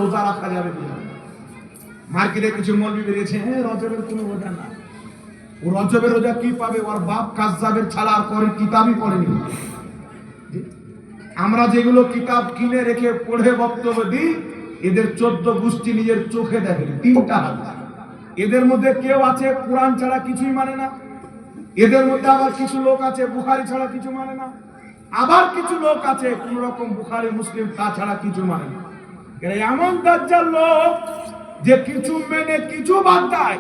রোজা রাখা যাবে কিনা। মার্কেটে কিছু মৌলবি বেরিয়েছে, হ্যাঁ রজবের কোনো রোজা না। ও রজবের রোজা কি পাবে? ওর বাপ কাজ্জাবের ছাড়া আর করে কিতাবই পড়েনি। আমরা যেগুলো কিতাব কিনে রেখে পড়ে বক্তব্য দিই, এদের 14 গোষ্ঠী নিজের চোখে দেখে 3টা হাত। এদের মধ্যে কেউ আছে কোরআন ছাড়া কিছুই মানে না। এদের মধ্যে আবার কিছু লোক আছে বুখারী ছাড়া কিছু মানে না। আবার কিছু লোক আছে কোন রকম বুখারী মুসলিম তা ছাড়া কিছু মানে না। এরা এমন দাজ্জাল লোক যে কিছু মেনে কিছু বাদ দেয়।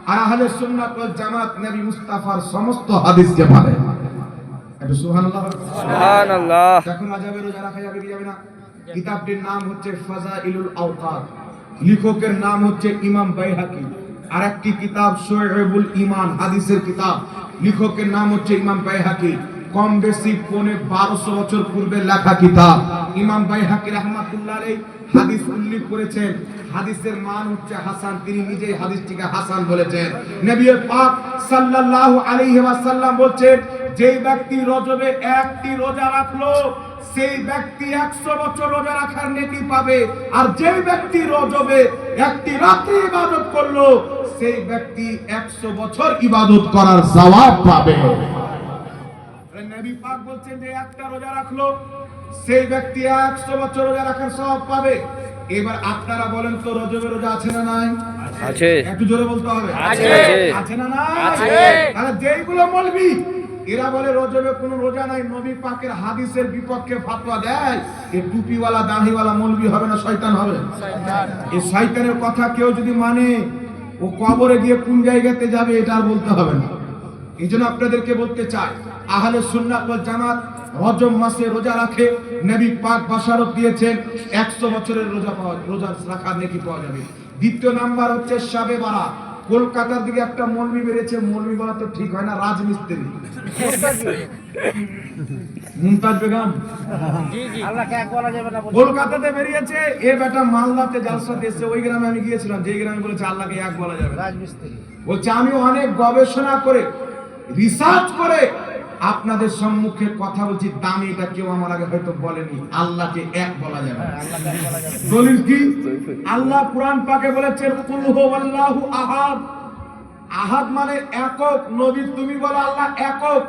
আর আহলে সুন্নাত ওয়াল জামাত নবী মুস্তাফার সমস্ত হাদিস যে মানে। একটু সুবহানাল্লাহ। সুবহানাল্লাহ। এখন আযাবের রোজা রাখা যাবে কি যাবে না? কিতাবটির নাম হচ্ছে ফাযাইলুল আওকাত, লেখকের নাম হচ্ছে ইমাম বাইহাকি। আর একটি কিতাব শুআইবুল ঈমান, হাদিসের কিতাব, লেখকের নাম হচ্ছে ইমাম বাইহাকি। কম বেশি 1200 বছর পূর্বে লেখা কিতাব। ইমাম বাইহাকি রাহমাতুল্লাহ আলাইহি হাদিস উল্লেখ করেছেন, হাদিসের মান হচ্ছে হাসান। তিনি নিজেই হাদিসটিকে হাসান বলেছেন। নবী পাক সাল্লাল্লাহু আলাইহি ওয়াসাল্লাম বলেন, যেই ব্যক্তি রজবে একটি রোজা রাখলো সেই ব্যক্তি 100 বছর রোজা রাখার নেকি পাবে। আর যেই ব্যক্তি রজবে একটি রাত্রি ইবাদত করলো সেই ব্যক্তি 100 বছর ইবাদত করার সওয়াব পাবে। নবী পাক বলছেন যে একটা রোজা রাখলো সেই ব্যক্তি 100 বছর রোজা রাখার সওয়াব পাবে। এবার আপনারা বলেন তো রজবের রোজা আছে না নাই? আছে। একটু জোরে বলতে হবে। আছে। আছে না নাই? আছে। তাহলে যেইগুলো মৌলবি এরা বলে রজবে কোনো রোজা নাই, নবী পাকের হাদিসের বিপক্ষে ফতোয়া দেয়, এই টুপিওয়ালা দাড়িওয়ালা মৌলবি হবে না শয়তান হবে? শয়তান। এই শয়তানের কথা কেউ যদি মানে ও কবরে গিয়ে কোন জায়গাতে যাবে এটা আর বলতে হবে না। এইজন্য আপনাদেরকে বলতে চাই, আহলে সুন্নাত ওয়াল জামাত রজব মাসে রোজা রাখে। নবী পাক বাশারত দিয়েছেন 100 বছরের রোজা রাখার নেকি পাওয়া যাবে। দ্বিতীয় নাম্বার হচ্ছে শাবে বারাত। কলকাতার দিকে একটা মৌলবি বেরিয়েছে, মৌলবি বলা তো ঠিক হয় না, রাজমিস্ত্রি মুমতাজ বেগম কলকাতাতে বেরিয়েছে। এ বেটা মালদাতে জালসা দিয়েছে। ওই গ্রামে আমি গিয়েছিলাম, যেই গ্রামে বলেছে আল্লাহকে এক বলা যাবে। রাজমিস্ত্রি বলছে আমি অনেক গবেষণা করে রিসার্চ করে আপনাদের সম্মুখে কথা বলছি, দামি এটা কেউ আমার আগে হয়তো বলেনি, আল্লাহকে এক বলা যাবে। দলিল কি? আল্লাহ কুরআন পাকে বলেছেন কুল হুয়াল্লাহু আহাদ। আহাদ মানে একক। নবী তুমি বলো আল্লাহ একক।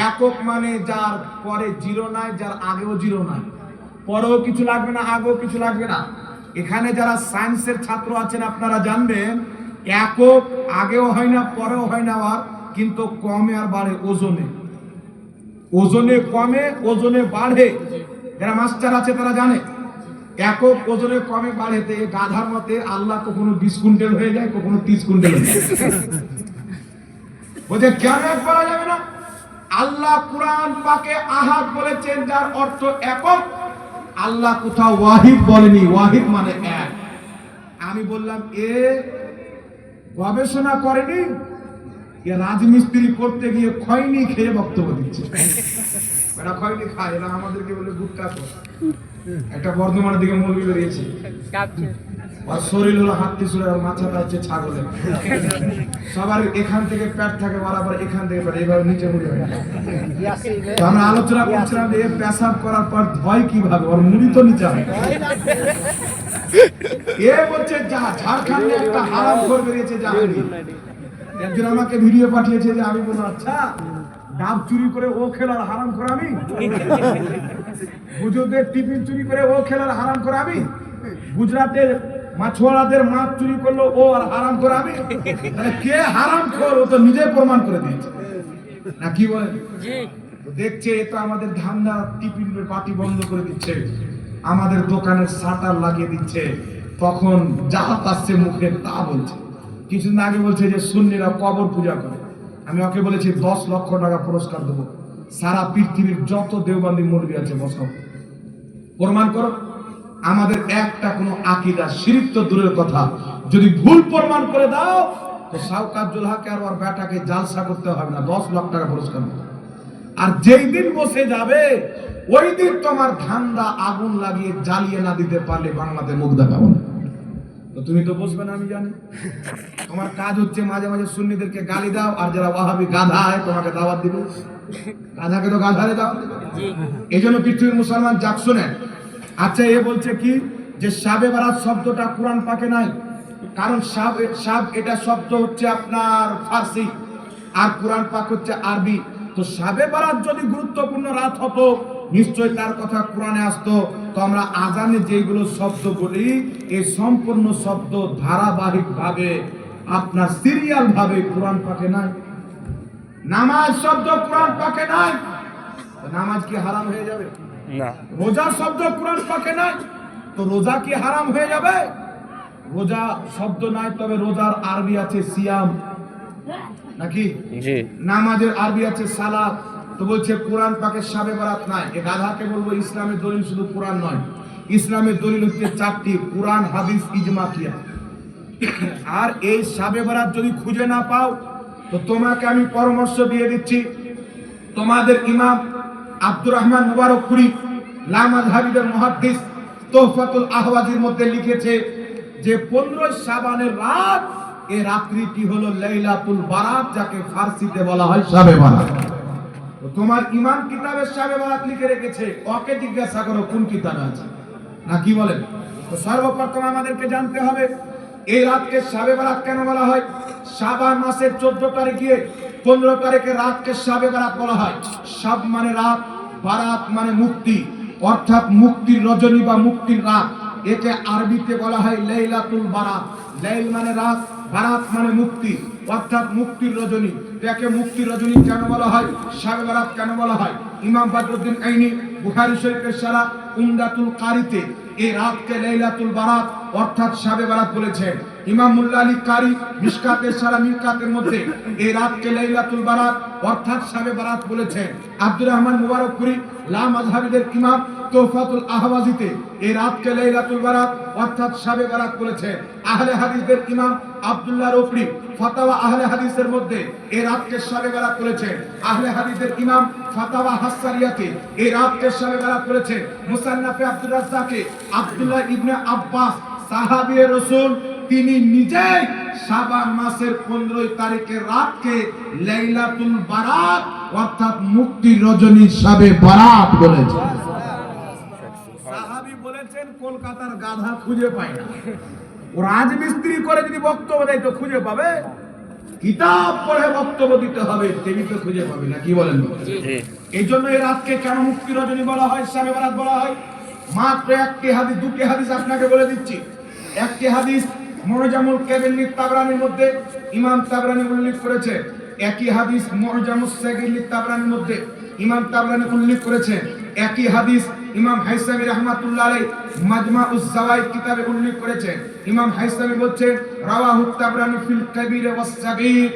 একক মানে যার পরে জিরো নাই, যার আগেও জিরো নাই, পরেও কিছু লাগবে না, আগেও কিছু লাগবে না। এখানে যারা সায়েন্সের ছাত্র আছেন আপনারা জানবেন, একক আগেও হয় না পরেও হয় না, আর কিন্তু কমে আর বাড়ে ওজনে। ওজনে কমে ওজনে বাড়ে। যারা মাস্টার আছে তারা জানে একক ওজনে কমে বাড়ে। গাধার মতে আল্লাহ কখনো 20 কুইন্টাল হয়ে যায়, কখনো 30 কুইন্টাল হয়ে যায়। বলছে কেন এক বলা যাবে না? আল্লাহ কুরআন পাকে আহাদ বলেছেন, যার অর্থ একক। আল্লাহ কোথাও ওয়াহিদ বলেনি। ওয়াহিদ মানে এক। আমি বললাম এ গবেষণা করেনি, এ রাজমিস্ত্রি করতে গিয়ে খয়নি খেয়ে বক্তব্য দিচ্ছে। এরা খয়নি খায়, এরা আমাদেরকে বলে গুটকা খায়। একটা বর্ধমানের দিকে মৌলবি বেরিয়েছে, আর শরীর হলো হাতি সুরে, আর মাথাটা হচ্ছে ছাগলের। সবার এখান থেকে পেট থাকে বরাবর, এখান থেকে পেট এইভাবে নিচে মুড়ি হয়। তো আমরা আলোচনা করছিলাম যে পেশাব করার পর ধয় কিভাবে, ওর মুড়ি তো নিচে হয়। এ বলছে যা ঝাড়খণ্ডে একটা হারামখোর বেরিয়েছে জাহাঙ্গীর। একজন আমাকে ভিডিও পাঠিয়েছে যে আমি বললাম আচ্ছা ডাব চুরি করে ও খেলার হারাম করে আমি, হুজুরদের টিফিন চুরি করে ও খেলার হারাম করে আমি, গুজরাটের মাছওয়ালাদের মাছ চুরি করলো ও আর হারাম করে আমি। তাহলে কে হারাম খোর? ও তো নিজে প্রমাণ করে দিয়েছে না, কি বলে? দেখছে এ তো আমাদের ধান্দা, টিফিনের পার্টি বন্ধ করে দিচ্ছে, আমাদের দোকানের শাটার লাগিয়ে দিচ্ছে। তখন যা পাচ্ছে মুখে তা বলছে। কিছুদিন আগে বলছে যে সুন্নিরা কবর পূজা করে। আমি ওকে বলেছি 10 লক্ষ টাকা পুরস্কার দেবো, সারা পৃথিবীর যত দেওবন্দি মৌলবি আছে বসো, প্রমাণ করো। আমাদের একটা কোনো আকীদা শিরক তো দূরের কথা, যদি ভুল প্রমাণ করে দাও তো শাওকাতুল হক আর ওর বেটাকে জালসা করতে হবে না, 10 লাখ টাকা পুরস্কার দেবো। আর যেই দিন বসে যাবে ওই দিন তোমার ধান্দা আগুন লাগিয়ে জ্বালিয়ে না দিতে পারলে বাংলাতে মুখ দেখাবো না। তো তুমি তো বসবে না আমি জানি। তোমার কাজ হচ্ছে মাঝে মাঝে সুন্নিদেরকে গালি দাও, আর যারা ওয়াহাবি গাধা হয় তোমাকে দাওয়াত দিবে। গাধাকে তো গাধারে দাওয়াত দিবে। এই জন্য পৃথিবীর মুসলমান যাক শুনেন। আচ্ছা এ বলছে কি যে শাবে বারাত শব্দটা কোরআন পাকে নাই, কারণ শাব এটা শব্দ হচ্ছে আপনার ফার্সি আর কোরআন পাক হচ্ছে আরবি। তো শাবে বারাত যদি গুরুত্বপূর্ণ রাত হতো নিশ্চয়ই তার কথা কোরআনে আসতো। তো আমরা আজানে যেগুলো শব্দ বলি এই সম্পূর্ণ শব্দ ধারাবাহিক ভাবে আপনার সিরিয়াল ভাবে কোরআন পাকে নাই। নামাজ শব্দ কোরআন পাকে নাই, তো নামাজ কি হারাম হয়ে যাবে? না। রোজা শব্দ কোরআন পাকে নাই, তো রোজা কি হারাম হয়ে যাবে? রোজা শব্দ নাই, তবে রোজার আরবি আছে সিয়াম নাকি? জি। নামাজের আরবি আছে সালাত। তো বলছে কোরআন পাকে শাবে বারাত নাই। এ গাধাকে বলবো ইসলামের দলিল শুধু কোরআন নয়, ইসলামের দলিল হচ্ছে 4টি, কোরআন, হাদিস, ইজমা, কিয়াস। আর এই শাবে বারাত যদি খুঁজে না পাও তো তোমাকে আমি পরামর্শ দিয়ে দিচ্ছি, তোমাদের ইমাম আব্দুর রহমান মুবারকপুরি লামাযহাবিদের মুহাদ্দিস তোহফাতুল আহওয়াজির মধ্যে লিখেছে যে 15 শাবানের রাত, এই রাত্রিটি হলো লাইলাতুল বারাত, যাকে ফার্সিতে বলা হয় শাবে বারাত। তো তোমার ইমাম কিতাবের শাবে বারাত লিখে রেখেছে, ওকে জিজ্ঞাসা করো কোন কিতাবে আছে, না কি বলেন? তো সর্বপ্রথম আমাদেরকে জানতে হবে এই রাতকে শাবে বারাত কেন বলা হয়। শাবান মাসের 14 তারিখে 15 তারিখে রাতকে শাবে বারাত বলা হয়। শাব মানে রাত, বারাত মানে মুক্তি, অর্থাৎ মুক্তির রজনী বা মুক্তির রাত। একে আরবিতে বলা হয় লাইলাতুল বারাত। লাইল মানে রাত, বারাত মানে মুক্তি, অর্থাৎ মুক্তির রজনী। একে মুক্তির রজনী কেন বলা হয়, শাবে বারাত কেন বলা হয়? ইমাম বদরুদ্দিন আইনি বুখারী শরীফের শারা উমদাতুল কারিতে এই রাতকে লাইলাতুল বারাত অর্থাৎ শাবে বারাত বলেছেন। ইমাম মুল্লা আলী কারি মিশকাতের শারা মিরকাতের মধ্যে এই রাতকে লাইলাতুল বারাত অর্থাৎ শাবে বারাত বলেছেন। আব্দুর রহমান মুবারকপুরি লামাযহাবিদের ইমাম তোহফাতুল আহওয়াজিতে এই রাতকে লাইলাতুল বারাত অর্থাৎ শাবে বারাত বলেছেন। আহলে হাদিসদের ইমাম আব্দুল্লাহ রফরি ফাতাওয়া আহলে হাদিসের মধ্যে এই রাতকে শাবে বারাত বলেছেন। আহলে হাদিসদের ইমাম ফাতাওয়া হাসারিয়াতে এই রাতকে শাবে বারাত বলেছেন। মুসান্নাফে আব্দুর রাজ্জাকে আব্দুল্লাহ ইবনে আব্বাস সাহাবী রাসূল তিনি নিজেই শাবান মাসের 15 তারিখের রাতকে লাইলাতুল বারাত অর্থাৎ মুক্তির রজনী শাবে বারাত বলেছেন। সাহাবী বলেছেন কলকাতার গাধা খুঁজে পায় না, ও রাজমিস্ত্রি করে যদি বক্তব্য দেয় তো খুঁজে পাবে? কিতাব পড়ে বক্তব্য দিতে হবে, তেমনি তো খুঁজে পাবে না, কি বলেন? এই জন্য এই রাতকে কেন মুক্তি রজনী বলা হয়, শাবে বারাত বলা হয়? মাত্র একটি হাদিস, দুটি হাদিস আপনাকে বলে দিচ্ছি। একটি হাদিস মুআজামুল কাবির তাবরানির মধ্যে ইমাম তাবরানি উল্লেখ করেছে। একই হাদিস মুআজামুস সাগীর তাবরানির মধ্যে ইমাম তাবরানি উল্লেখ করেছে। একই হাদিস ইমাম হাইসামি রাহমাতুল্লাহ আলাইহি মাজমাউজ জাওয়াইদ কিতাবে উল্লেখ করেছেন। ইমাম হাইসামি বলছেন রাওয়াহু তাবরানি ফিল কাবীর ওয়াস সাগীর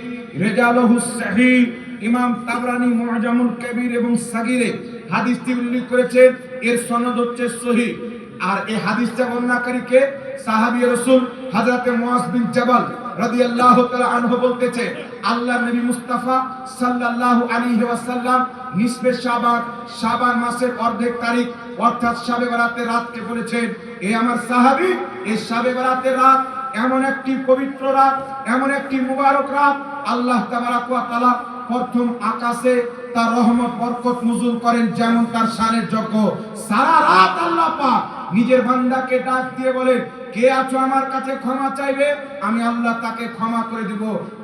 রিজালুহু সহিহ। ইমাম তাবরানি মুআজামুল কাবীর এবং সাগীরে হাদিসটি উল্লেখ করেছেন, এর সনদ হচ্ছে সহিহ। আর এই হাদিসটা বর্ণনাকারী কে? সাহাবী রাসূল হযরত মুআজ বিন জাবাল রাদিয়াল্লাহু তাআলা আনহু বলতেছে আল্লাহর নবী মুস্তাফা সাল্লাল্লাহু আলাইহি ওয়াসাল্লাম নিসফে শাবান, শাবান মাসের অর্ধেক তারিখ অর্থাৎ শাবে বারাতের রাতকে বলেছেন, এই আমার সাহাবী, এই শাবে বারাতের রাত এমন একটি পবিত্র রাত, এমন একটি মুবারক রাত, আল্লাহ তাবারক ওয়া তাআলা প্রথম আকাশে তার রহমত বরকত নজুল করেন যেমন তার শানের যোগ্য। সারা রাত আল্লাহ পাক নিজের বান্দাকে ডাক দিয়ে বলেন, কে আছো আমার কাছে ক্ষমা চাইবে, আমি আল্লাহ তাকে ক্ষমা করে দিব।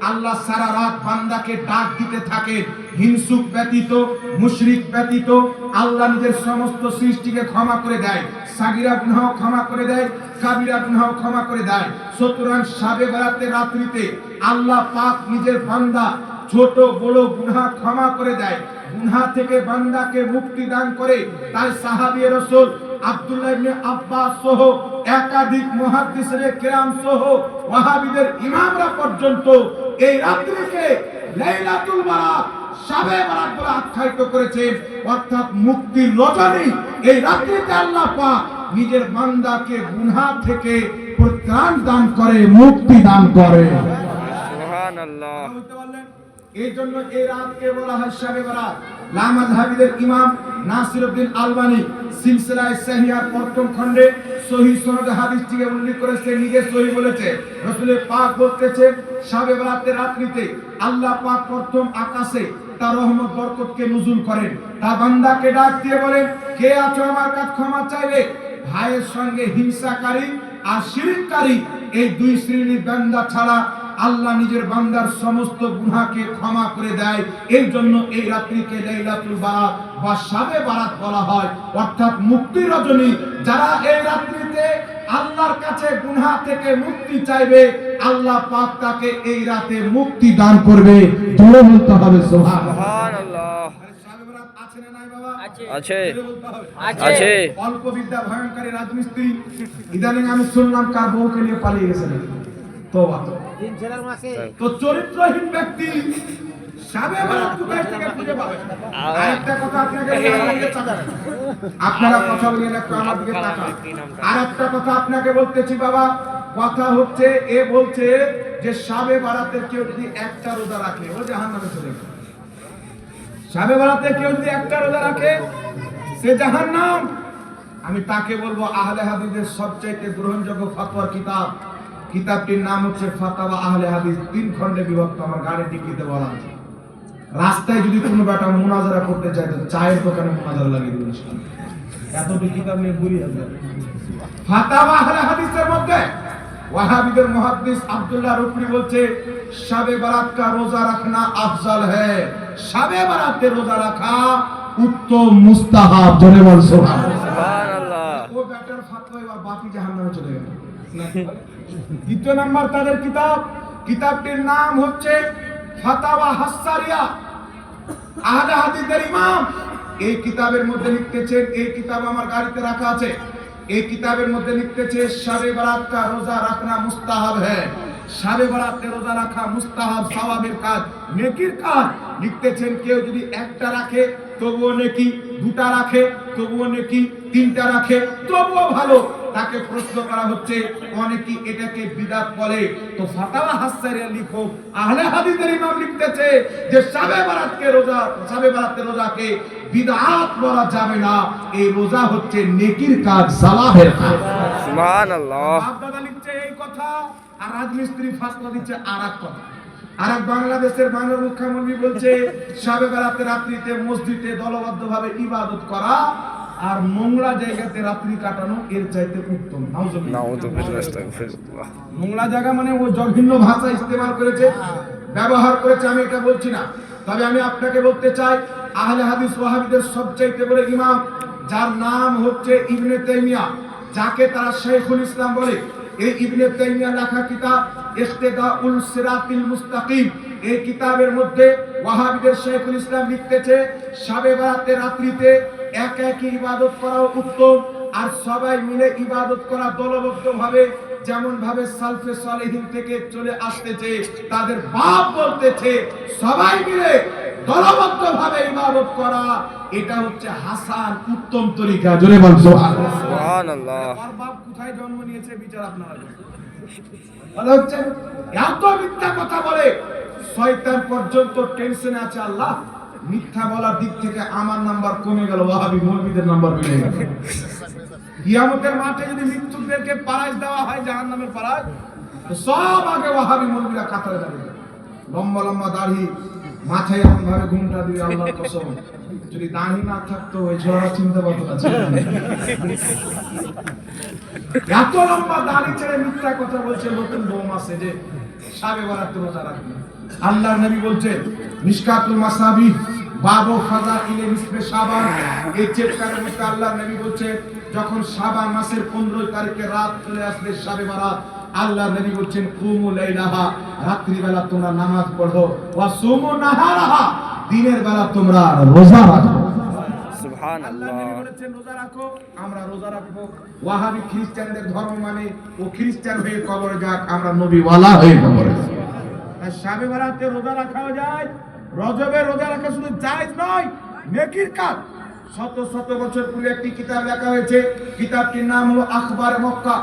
আল্লাহ সারা রাত বান্দাকে ডাক দিতে থাকে, হিংসুক ব্যতীত, মুশরিক ব্যতীত আল্লাহ নিজের সমস্ত সৃষ্টিকে ক্ষমা করে দেয়। সাগীরা গুনাহ ক্ষমা করে দেয়, কাবীরা গুনাহ ক্ষমা করে দেয়। সুতরাং শাবে বারাতের রাত্রিতে আল্লাহ পাক নিজের বান্দা ছোট বড় গুনাহ ক্ষমা করে দেয়, গুনাহ থেকে বান্দাকে মুক্তি দান করে। তাই সাহাবী রাসূল আব্দুল্লাহ ইবনে আব্বাস সহ একাধিক মুহাদ্দিসে কেরাম সহ ওয়াহাবীদের ইমামরা পর্যন্ত এই রাত্রিকে লাইলাতুল বারাত, শাবে বারাত বলে আখ্যায়িত করেছেন, অর্থাৎ মুক্তির রজনী। এই রাত্রিতে আল্লাহ পাক নিজের বান্দাকে গুনাহ থেকে পরিত্রাণ দান করে, মুক্তি দান করে। সুবহানাল্লাহ। এই জন্য এই রাতকে বলা হয় শাবে বারাত। লামাযহাবিদের ইমাম নাসিরউদ্দিন আলবানী সিলসিলায়ে সহিহার প্রথম খণ্ডে সহিহ সনদে হাদিসটিকে উল্লেখ করেছে, নিজে সহিহ বলেছে। রাসূল পাক বলতেছেন শাবে বারাতের রাত্রিতে আল্লাহ পাক প্রথম আকাশে তার রহমত বরকতকে নজুল করেন, তার বান্দাকে ডাক দিয়ে বলেন, কে আছো আমার কাছে ক্ষমা চাইবে, ভাইয়ের সঙ্গে হিংসাকারী আর শিরককারী এই দুই শ্রেণীর বান্দা ছাড়া আল্লাহ নিজের বান্দার সমস্ত গুনাহকে ক্ষমা করে দেয়। এই জন্য এই রাত্রিকে লাইলাতুল বারাত বা শাবে বারাত বলা হয়, অর্থাৎ মুক্তির রজনী। যারা এই রাত্রিতে আল্লাহর কাছে গুনাহ থেকে মুক্তি চাইবে, আল্লাহ পাক তাকে এই রাতে মুক্তি দান করবে। জোরে বলতে হবে সুবহানাল্লাহ। সুবহানাল্লাহ। শাবে বারাত আছে না নাই বাবা? আছে। জোরে বলতে হবে। আছে। অল্প বিদ্যা ভয়ঙ্করী রাজমিস্ত্রি ইদানিং আমি শুনলাম কার বউকে নিয়ে পালিয়ে গেছে নাকি। তোবা তো চরিত্রহীন ব্যক্তি শাবে বারাত কোথায় থেকে খুঁজে পাবে? আরেকটা কথা আপনাকে বলতে চাই, আপনারা কথা বলেন একটু আমার দিকে তাকান। আরেকটা কথা আপনাকে বলতেছি বাবা, কথা হচ্ছে এ বলছে যে শাবে বারাতে কেউ যদি একটা রোজা রাখে ও জাহান্নামে চলে যাবে। শাবে বারাতে কেউ যদি একটা রোজা রাখে সে জাহান্নাম। আমি তাকে বলবো আহলে হাদিসের সবচেয়ে গ্রহণযোগ্য ফতোয়ার কিতাব, কিতাবটির নাম হচ্ছে ফাতাওয়া আহলে হাদিস, 3 খণ্ডে বিভক্ত। আমার গাড়ি ডিকিতে বলা আছে। রাস্তায় যদি কোনো বেটা মুনাজারা করতে চায় তো চায়ের দোকানে মুনাজারা লাগিয়ে দিবেন। এতটি কিতাব নিয়ে ঘুরি আছে। ফাতাওয়া আহলে হাদিসের মধ্যে ওয়াহাবিদের মুহাদ্দিস আব্দুল্লাহ রুকনি বলছে শাবে বারাত কা রোজা রাখনা আফজাল है। শাবে বারাতে রোজা রাখা উত্তম মুস্তাহাব। জোরে বল সুবহানাল্লাহ। সুবহানাল্লাহ। ও বেটার ফতোয়া এবার বাকি জাহান্নামে চলে গেল। দ্বিতীয় নাম্বার তাদের কিতাব, কিতাবটির নাম হচ্ছে ফাতাওয়া হাসারিয়া, আহলে হাদিসের ইমাম। এই কিতাবের মধ্যে লিখতেছেন, এই কিতাব আমার গাড়িতে রাখা আছে, এই কিতাবের মধ্যে লিখতেছে শাবে বারাত কা রোজা রাখনা মুস্তাহাব है। শাবে বারাতে রোজা রাখা মুস্তাহাব, সওয়াবের কাজ, নেকির কাজ। লিখতেছেন কেউ যদি একটা রাখে তবুও নেকি, দুটা রাখে তবুও নেকি, তিনটা রাখে তবুও ভালো। তাকে প্রশ্ন করা হচ্ছে অনেকে এটাকে বিদআত বলে। তো ফাতাওয়া হাসারিয়া লিখো আহলে হাদিসের ইমাম লিখতেছে যে শাবে বারাতে রোজাকে বিদআত বলা যাবে না। এই রোজা হচ্ছে নেকির কাজ, সালাহের কাজ। সুবহানাল্লাহ। বাপ-দাদা লিখছে এই কথা, আর রাজমিস্ত্রি ফাতোয়া দিচ্ছে আরেক কথা। আরেক বাংলাদেশের মাননীয় মুখ্যমন্ত্রী বলছে শাবে বারাতে রাত্রিতে মসজিদে দলবদ্ধভাবে ইবাদত করা আর নোংরা জায়গাতে রাত্রি কাটানো এর চাইতে উত্তম। নাউযুবিল্লাহ, আস্তাগফিরুল্লাহ। নোংরা জায়গা মানে ও জঘন্য ভাষা ইস্তেমাল করেছে, ব্যবহার করেছে, আমি এটা বলছি না। তবে আমি আপনাকে বলতে চাই আহলে হাদিস ওয়াহাবিদের সবচাইতে বড় ইমাম, যার নাম হচ্ছে ইবনে তাইমিয়া, যাকে তারা শাইখুল ইসলাম বলে, এই ইবনে তাইমিয়া লেখা কিতাব ইহতিদাউল সিরাতিল মুস্তাকিম, এই কিতাবের মধ্যে ওয়াহাবিদের শাইখুল ইসলাম লিখতেছে শাবে বারাতে রাত্রিতে একাকী ইবাদত করা উত্তম, আর সবাই মিলে ইবাদত করা দলবদ্ধভাবে, যেমন ভাবে সালফে সালেহিন থেকে চলে আসতেছে। তাদের বাপ বলতেছে সবাই মিলে দলবদ্ধভাবে ইবাদত করা এটা হচ্ছে হাসান, উত্তম তরিকা। জোরে বল সুবহানাল্লাহ। সুবহানাল্লাহ। আর বাপ কোথায় জন্ম নিয়েছে বিচার আপনারা বলা হচ্ছে। এত মিথ্যা কথা বলে শয়তান পর্যন্ত টেনশনে আছে। আল্লাহ মিথ্যা বলার দিক থেকে আমার নাম্বার কমে গেল, ওয়াহাবি মৌলবীদের নাম্বার বেড়ে গেল। কিয়ামতের মাঠে যদি মৃত্যুদেরকে পারাজ দেওয়া হয় জাহান্নামের পারাজ, তো সব আগে ওয়াহাবি মৌলবীরা কাতারে দাঁড়িয়ে যাবে। লম্বা লম্বা দাড়ি, মাথায় এমন ভাবে ঘুমটা দিয়ে, আল্লাহর কসম যদি দাড়ি না থাকতো ওই ছোড়া চিনতে পারতো না। এত লম্বা দাড়ি ছেড়ে মিথ্যা কথা বলছে নতুন বউ মাসে যে শাবে বারাতে রোজা রাখবে। আল্লাহর নবী বলছেন মিশকাতুল মাসাবিহ বাবু ফাযাইলে নিসফে শাবান, এই চ্যাপ্টারের মধ্যে আল্লাহর নবী বলছেন যখন শাবান মাসের 15 তারিখে রাত চলে আসবে শাবে বারাত, আল্লাহর নবী বলছেন কুমু লাইলাহা, রাত্রি বেলা তোমরা নামাজ পড়ো, ওয়া সুমু নাহারাহা, দিনের বেলা তোমরা রোজা রাখো। সুবহানাল্লাহ। আল্লাহর নবী বলেছেন রোজা রাখো, আমরা রোজা রাখবো। ওয়াহাবি খ্রিস্টানদের ধর্ম মানে ও খ্রিস্টান হয়ে কবরে যাক, আমরা নবী ওয়ালা হয়ে কবরে যাই। আর শাবে বারাতে রোজা রাখাও যায়, রজবে রোজা রাখা শুধু জায়েজ নয়, নেকির কাজ। শত শত বছর পূর্বে একটি কিতাব লেখা হয়েছে, কিতাবটির নাম হলো আখবারে মক্কা।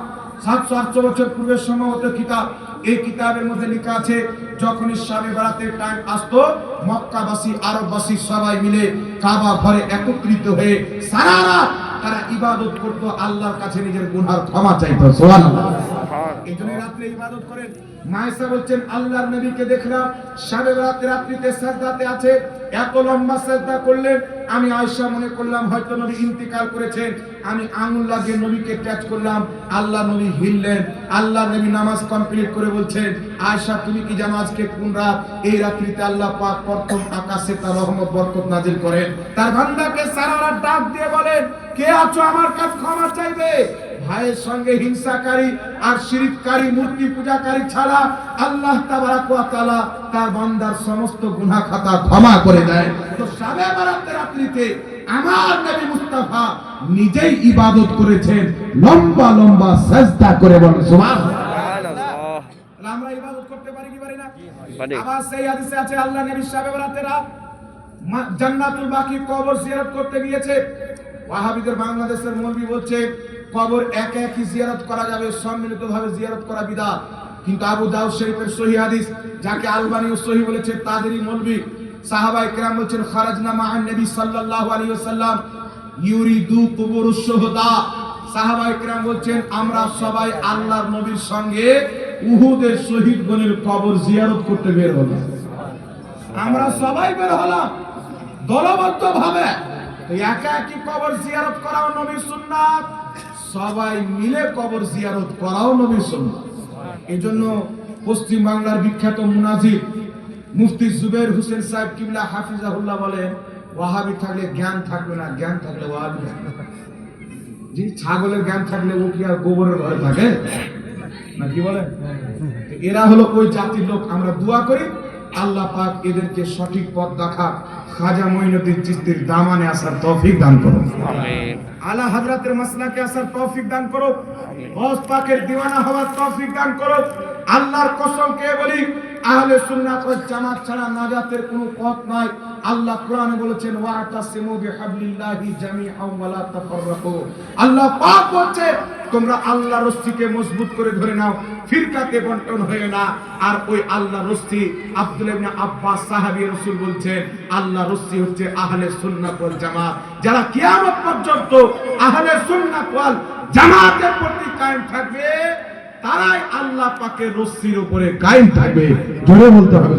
700-800 বছর পূর্বের সম্ভবত কিতাব। এই কিতাবের মধ্যে লেখা আছে যখনই শাবে বারাতের টাইম আসতো, মক্কাবাসী আরববাসী সবাই মিলে কাবা ঘরে একত্রিত হয়ে সারা রাত তারা ইবাদত করত, আল্লাহর কাছে নিজের গুনার ক্ষমা চাইতো। সুবহানাল্লাহ। এই জন্য রাত্রে ইবাদত করেন। মায়েশা বলছেন আল্লাহর নবীকে দেখলাম শবে বরাত রাত্রিতে সাজদাতে আছে, এত লম্বা সাজদা করলেন, আমি আয়েশা মনে করলাম হয়তো নবী ইন্তিকাল করেছেন। আমি আঙুল লাগিয়ে নবীকে টাচ করলাম, আল্লাহ নবী হিললেন। আল্লাহ নবী নামাজ কমপ্লিট করে বলছেন, আয়েশা তুমি কি জানো আজকে কোন রাত? এই রাত্রিতে আল্লাহ পাক প্রথম আকাশে তার রহমত বরকত নাজিল করেন। তার বান্দাকে সারা রাত ডাক দিয়ে বলেন, কে আছো আমার কাছে ক্ষমা চাইবে? ভাইয়ের সঙ্গে হিংসাকারী আর শিরককারী মূর্তি পূজাকারী ছাড়া আল্লাহ তাবারক ওয়া তাআলা তার বান্দার সমস্ত গুনাহ খাতা ক্ষমা করে দেয়। তো শবে বরাতের রাত্রিতে আমার নবী মুস্তাফা নিজেই ইবাদত করেছেন, লম্বা লম্বা সাজদা করে বলেন সুবহানাল্লাহ। সুবহানাল্লাহ। আমরা ইবাদত করতে পারি কি পারি না? পারি। আবার সেই হাদিসে আছে আল্লাহ নবী শবে বরাতের রাত জান্নাতুল বাকি কবর জিয়ারত করতে গিয়েছে। ওয়াহাবিদের বাংলাদেশের মৌলভী বলছে কবর একা একই জিয়ারত করা যাবে, সম্মিলিতভাবে জিয়ারত করা বিদআত। কিন্তু আবু দাউদ শরীফের সহিহ হাদিস, যাকে আলবানীও সহিহ বলেছে, তাদেরই মৌলভী সাহাবায়ে কেরাম বলছেন খারাজনা মা'আন নবী সাল্লাল্লাহু আলাইহি ওয়াসাল্লাম ইউরিদু কুবুরুশ শুহাদা। সাহাবায়ে কেরাম বলছেন আমরা সবাই আল্লাহর নবীর সঙ্গে উহুদের শহীদগণের কবর জিয়ারত করতে বের হলাম। আমরা সবাই বের হলাম দলবদ্ধভাবে। একা একই কবর জিয়ারত করাও নবীর সুন্নাত, সবাই মিলে কবর জিয়ারত করাও নবীর সুন্নাত। এজন্য পশ্চিম বাংলার বিখ্যাত মুনাজির মুফতি জুবের হোসেন সাহেব কিবলা হাফিজাহুল্লাহ বলেন, ওয়াহাবি থাকলে জ্ঞান থাকবে না, জ্ঞান থাকলে ওয়াহাবি থাকবে না। জি, ছাগলের জ্ঞান থাকলে ও কি আর গোবরের ঘরে থাকে না? কি বলেন? এরা হলো ওই জাতির লোক। আমরা দোয়া করি আল্লাহ পাক এদেরকে সঠিক পথ দেখা, খাজা মঈনুদ্দিন চিশতির দামানে আসার তৌফিক দান করুন। আমিন। আলা হযরতের মাসলাকে আসার তৌফিক দান করো, গৌস পাকের দিওয়ানা হওয়ার তৌফিক দান করো। আল্লাহর কসম কে বলি, আহলে সুন্নাত ওয়াল জামাত ছাড়া নাজাতের কোনো পথ নাই। আল্লাহ কোরআনে বলেছেন ওয়াতাসিমু বিহাবলিল্লাহি জামিআন ওয়া লা তাফাররাকু। আল্লাহ পাক বলছে তোমরা আল্লাহর রস্সিকে মজবুত করে ধরে নাও, ফিরকাতে বণ্টন হয়ে না। আর ওই আল্লাহর রস্সি আব্দুল্লাহ ইবনে আব্বাস সাহাবী রাসূল বলছেন আল্লাহর রস্সি হচ্ছে আহলে সুন্নাত ওয়াল জামাত। যারা কিয়ামত পর্যন্ত আহলে সুন্নাত ওয়াল জামাতের প্রতি কায়েম থাকবে তারাই আল্লাহ পাকের রস্সির উপরে কায়েম থাকবে। জোরে বলতে হবে।